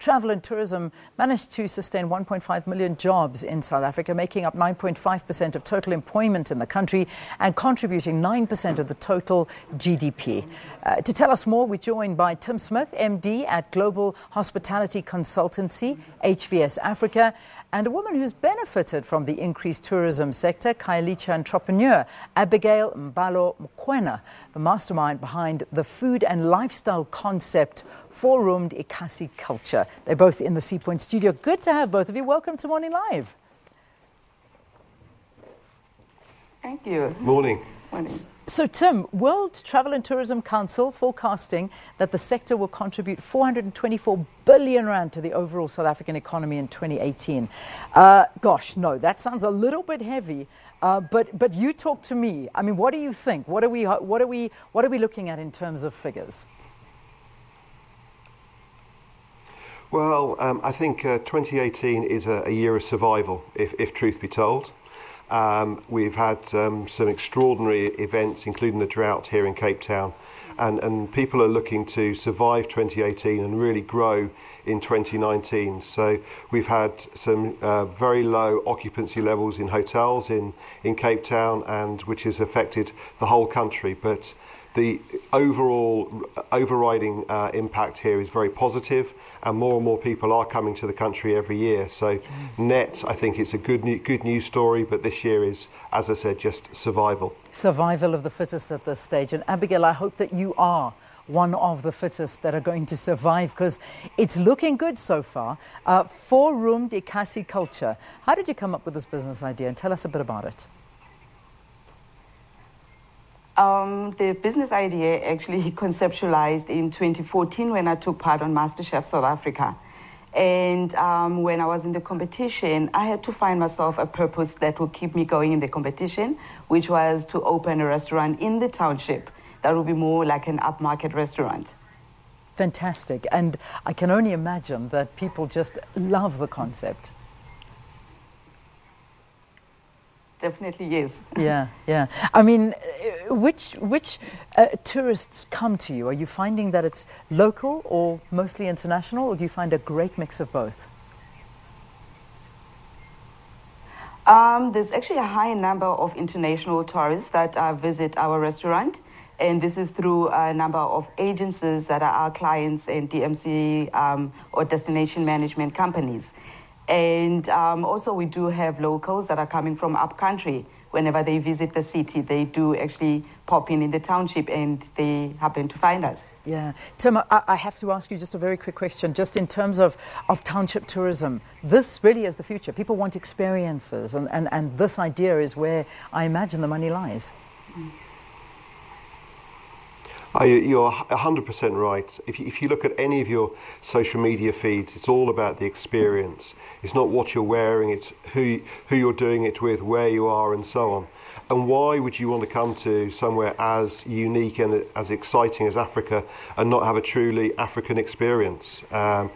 travel and tourism managed to sustain 1.5 million jobs in South Africa, making up 9.5% of total employment in the country and contributing 9% of the total GDP. To tell us more, we're joined by Tim Smith, MD at Global Hospitality Consultancy, HVS Africa, and a woman who's benefited from the increased tourism sector, Khayelitsha entrepreneur Abigail Mbalo-Mokoena, the mastermind behind the food and lifestyle concept four-roomed eKasi culture. They're both in the Sea Point studio. Good to have both of you. Welcome to Morning Live. Thank you. Morning. Morning. So, Tim, World Travel and Tourism Council forecasting that the sector will contribute 424 billion rand to the overall South African economy in 2018. Gosh, no, that sounds a little bit heavy. But you talk to me. I mean, what do you think? What are we looking at in terms of figures? Well, I think 2018 is a year of survival, if truth be told. We've had some extraordinary events, including the drought here in Cape Town, and people are looking to survive 2018 and really grow in 2019. So we've had some very low occupancy levels in hotels in Cape Town, and which has affected the whole country. But the overriding impact here is very positive, and more people are coming to the country every year. So net, I think it's a good news story, but this year is, as I said, just survival. Survival of the fittest at this stage. And Abigail, I hope that you are one of the fittest that are going to survive, because it's looking good so far. Four-roomed eKasi culture. How did you come up with this business idea? And tell us a bit about it. The business idea actually conceptualized in 2014 when I took part on MasterChef South Africa. And when I was in the competition, I had to find myself a purpose that would keep me going in the competition, which was to open a restaurant in the township that would be more like an upmarket restaurant. Fantastic. And I can only imagine that people just love the concept. Definitely, yes. Yeah. I mean, which tourists come to you? Are you finding that it's local or mostly international, or do you find a great mix of both? There's actually a high number of international tourists that visit our restaurant, and this is through a number of agencies that are our clients and DMC or destination management companies. And also we do have locals that are coming from up country. Whenever they visit the city, they do actually pop in the township and they happen to find us. Yeah. Tim, I have to ask you just a very quick question. Just in terms of township tourism, this really is the future. People want experiences, and this idea is where I imagine the money lies. You're 100% right. If you look at any of your social media feeds, it's all about the experience. It's not what you're wearing, it's who you're doing it with, where you are, and so on. And why would you want to come to somewhere as unique and as exciting as Africa and not have a truly African experience? And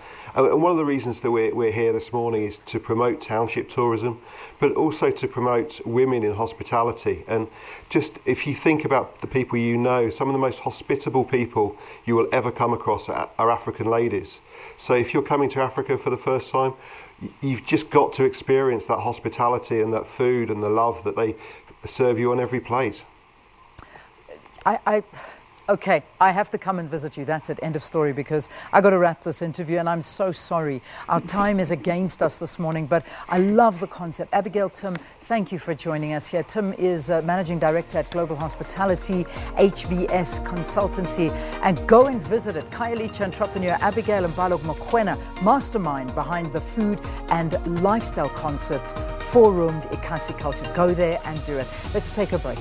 one of the reasons that we're here this morning is to promote township tourism, but also to promote women in hospitality. And just if you think about the people you know, some of the most hospitable people you will ever come across are African ladies. So if you're coming to Africa for the first time, you've just got to experience that hospitality and that food and the love that they serve you on every plate. Okay, I have to come and visit you. That's it. End of story, because I got to wrap this interview, and I'm so sorry. Our time is against us this morning, but I love the concept. Abigail, Tim, thank you for joining us here. Tim is Managing Director at Global Hospitality, HVS Consultancy, and go and visit it. Khayelitsha entrepreneur Abigail Mbalo-Mokoena, mastermind behind the food and lifestyle concept, four-roomed eKasi culture. Go there and do it. Let's take a break.